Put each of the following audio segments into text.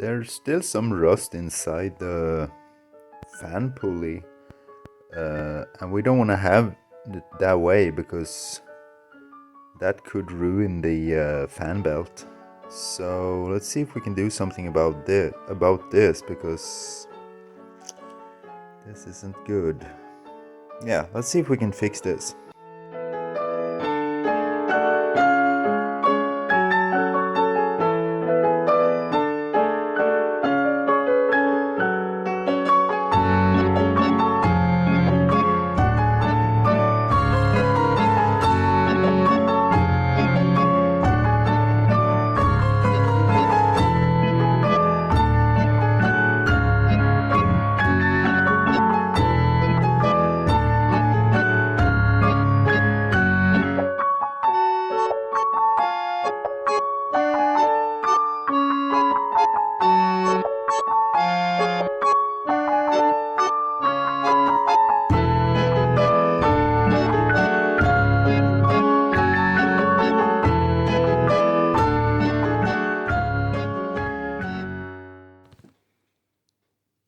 there's still some rust inside the fan pulley, and we don't want to have it that way because that could ruin the fan belt. So let's see if we can do something about this because this isn't good. Yeah, let's see if we can fix this.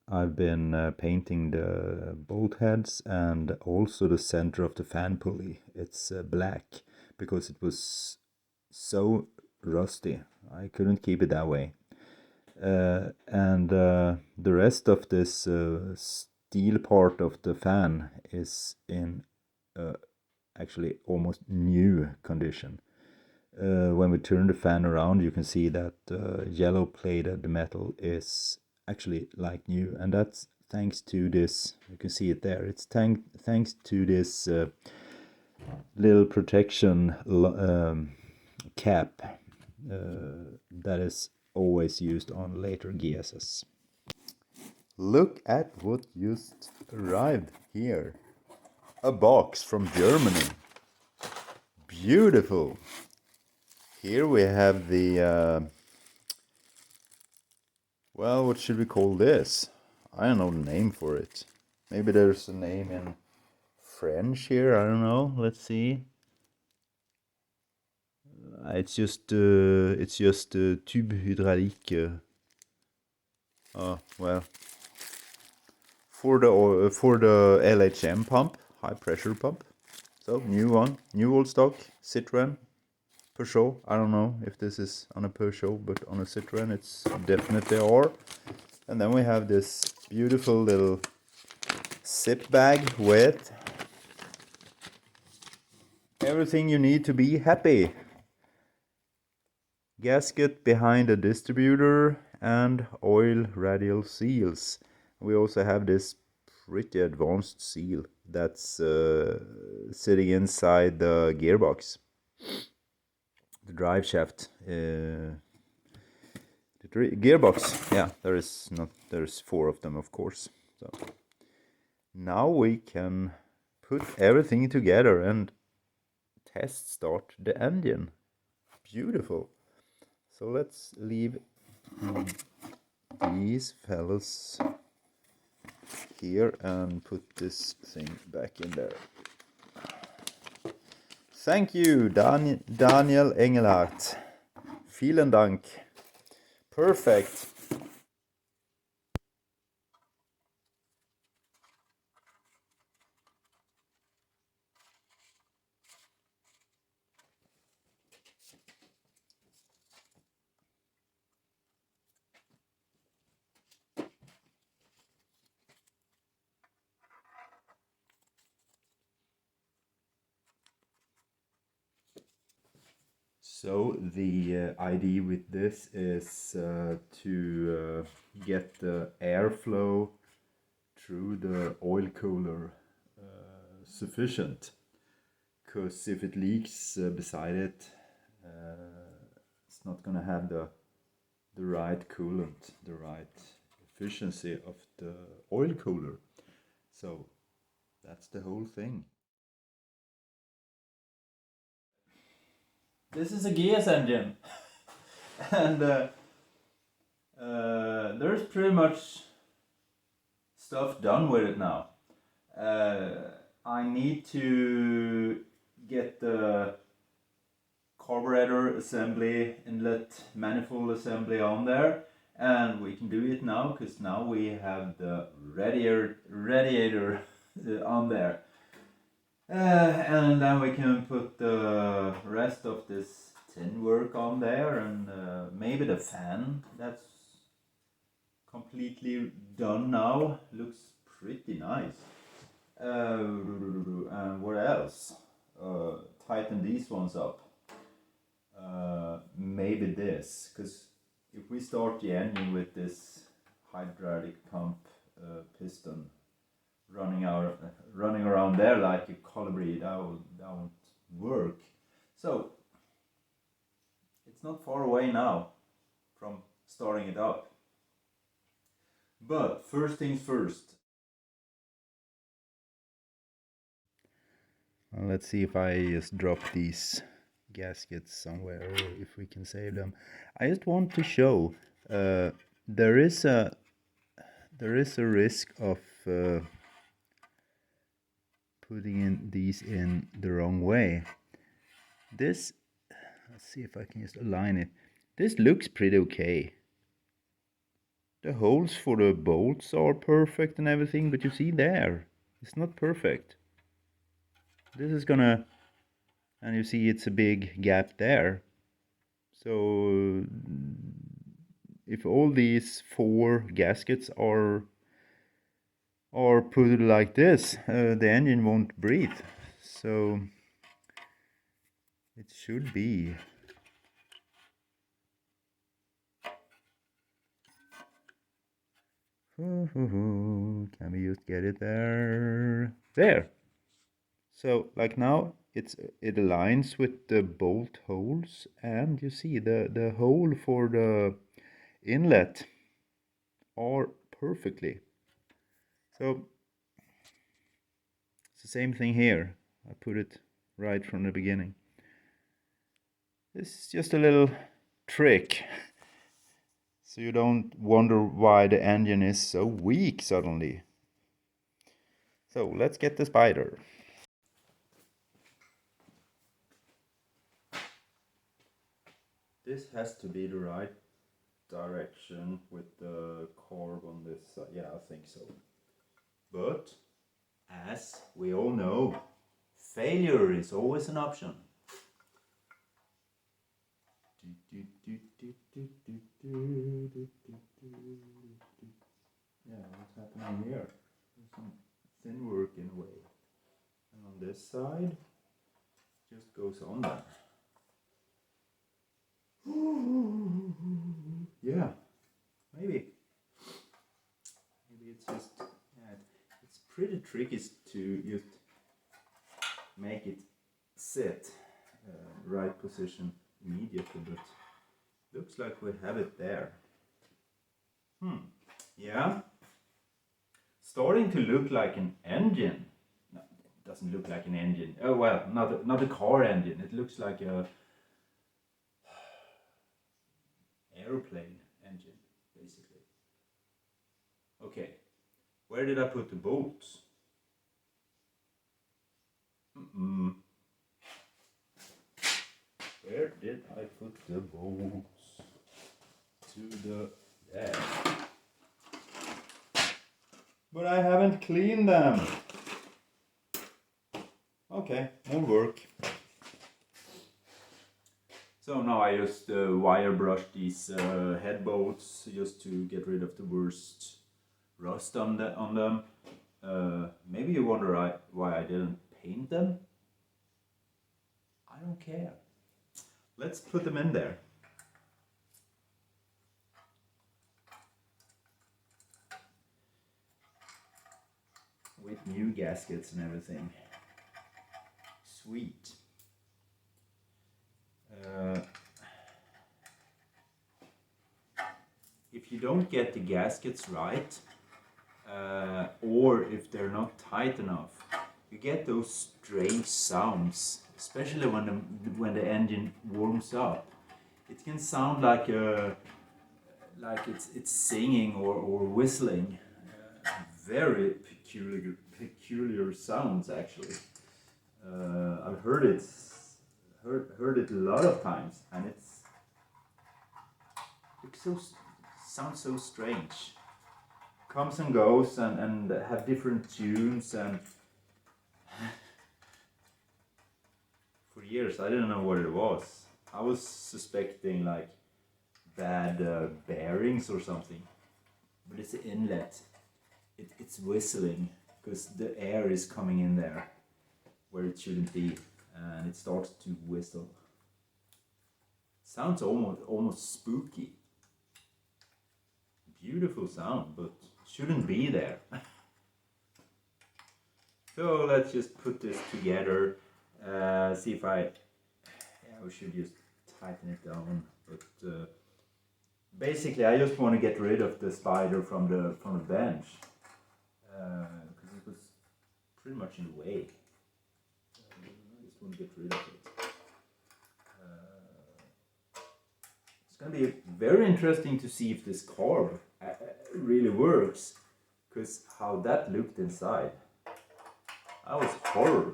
I've been painting the bolt heads and also the center of the fan pulley. It's black because it was so rusty. I couldn't keep it that way. And the rest of this steel part of the fan is in actually almost new condition. When we turn the fan around, you can see that yellow plated metal is actually like new, and that's thanks to this. You can see it there. It's thanks to this little protection cap that is always used on later GSs. Look at what just arrived here. A box from Germany. Beautiful. Here we have the, well, what should we call this? I don't know the name for it. Maybe there's a name in French here, I don't know. Let's see. It's just tube hydraulique. Oh, well. For the LHM pump, high pressure pump. So, new one, new old stock, Citroen. Peugeot, I don't know if this is on a Peugeot, but on a Citroen it's definitely R. And then we have this beautiful little zip bag with everything you need to be happy. Gasket behind the distributor and oil radial seals. We also have this pretty advanced seal that's sitting inside the gearbox. The drive shaft, the gearbox. Yeah, there's 4 of them, of course. So now we can put everything together and test start the engine. Beautiful. So let's leave these fellas here and put this thing back in there. Thank you, Daniel Engelhardt. Vielen Dank. Perfect. So the idea with this is to get the airflow through the oil cooler sufficient, because if it leaks beside it, it's not gonna have the right coolant, the right efficiency of the oil cooler. So that's the whole thing. This is a GS engine, and there's pretty much stuff done with it now. I need to get the carburetor assembly, inlet manifold assembly on there, And we can do it now because now we have the radiator on there. And then we can put the rest of this tin work on there, and maybe the fan that's completely done now. Looks pretty nice. And what else? Tighten these ones up. Maybe this, because if we start the engine with this hydraulic pump piston running around there like a colibri, that won't work. So it's not far away now from starting it up. But first things first. Let's see if I just drop these gaskets somewhere, or if we can save them. I just want to show there is a risk of putting in these in the wrong way. This, let's see if I can just align it. This looks pretty okay. The holes for the bolts are perfect and everything, but you see there, it's not perfect. This is gonna, and you see it's a big gap there. So if all these 4 gaskets are put like this, the engine won't breathe. So it should be. Can we just get it there? There. So like now it aligns with the bolt holes, and you see the hole for the inlet are perfectly. So it's the same thing here. I put it right from the beginning. This is just a little trick, so you don't wonder why the engine is so weak suddenly. So let's get the spider. This has to be the right direction with the carb on this side. Yeah, I think so. But as we all know, failure is always an option. Yeah, what's happening here? There's some thin work in a way. And on this side, just goes on there. Yeah, maybe it's just, yeah, it's pretty tricky to just make it sit right position immediately, but looks like we have it there. Yeah, starting to look like an engine. No, it doesn't look like an engine. Oh well, not a car engine. It looks like a airplane engine, basically. Okay, where did I put the bolts? Where did I put the bolts? There. But I haven't cleaned them. Okay, more work. So now I just wire brush these head bolts just to get rid of the worst rust on them. Maybe you wonder why I didn't paint them. I don't care. Let's put them in there. With new gaskets and everything. Sweet. If you don't get the gaskets right, or if they're not tight enough, you get those strange sounds, especially when the engine warms up. It can sound like it's singing or whistling. Very peculiar sounds, actually. I've heard it a lot of times, and it's so sounds so strange. Comes and goes and have different tunes, and for years I didn't know what it was. I was suspecting like bad bearings or something, but it's the inlet. It's whistling because the air is coming in there where it shouldn't be, and it starts to whistle. Sounds almost spooky. Beautiful sound, but shouldn't be there. So let's just put this together. See if we should just tighten it down. But basically, I just want to get rid of the spider from the bench because it was pretty much in the way. I just want to get rid of it. It's going to be very interesting to see if this carve really works, because how that looked inside, I was horror.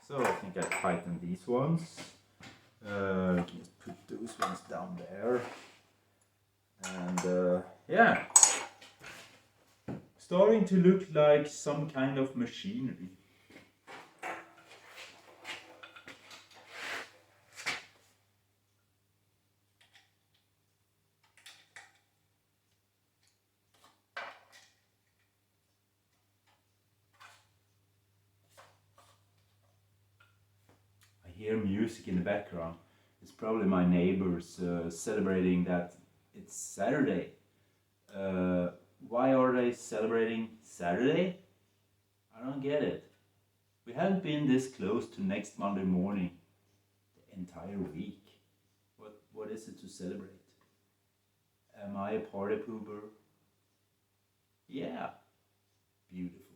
So I think I tightened these ones. Just put those ones down there, and yeah, starting to look like some kind of machinery. Hear music in the background. It's probably my neighbors celebrating that it's Saturday. Why are they celebrating Saturday? I don't get it. We haven't been this close to next Monday morning the entire week. What is it to celebrate? Am I a party pooper? Yeah. Beautiful.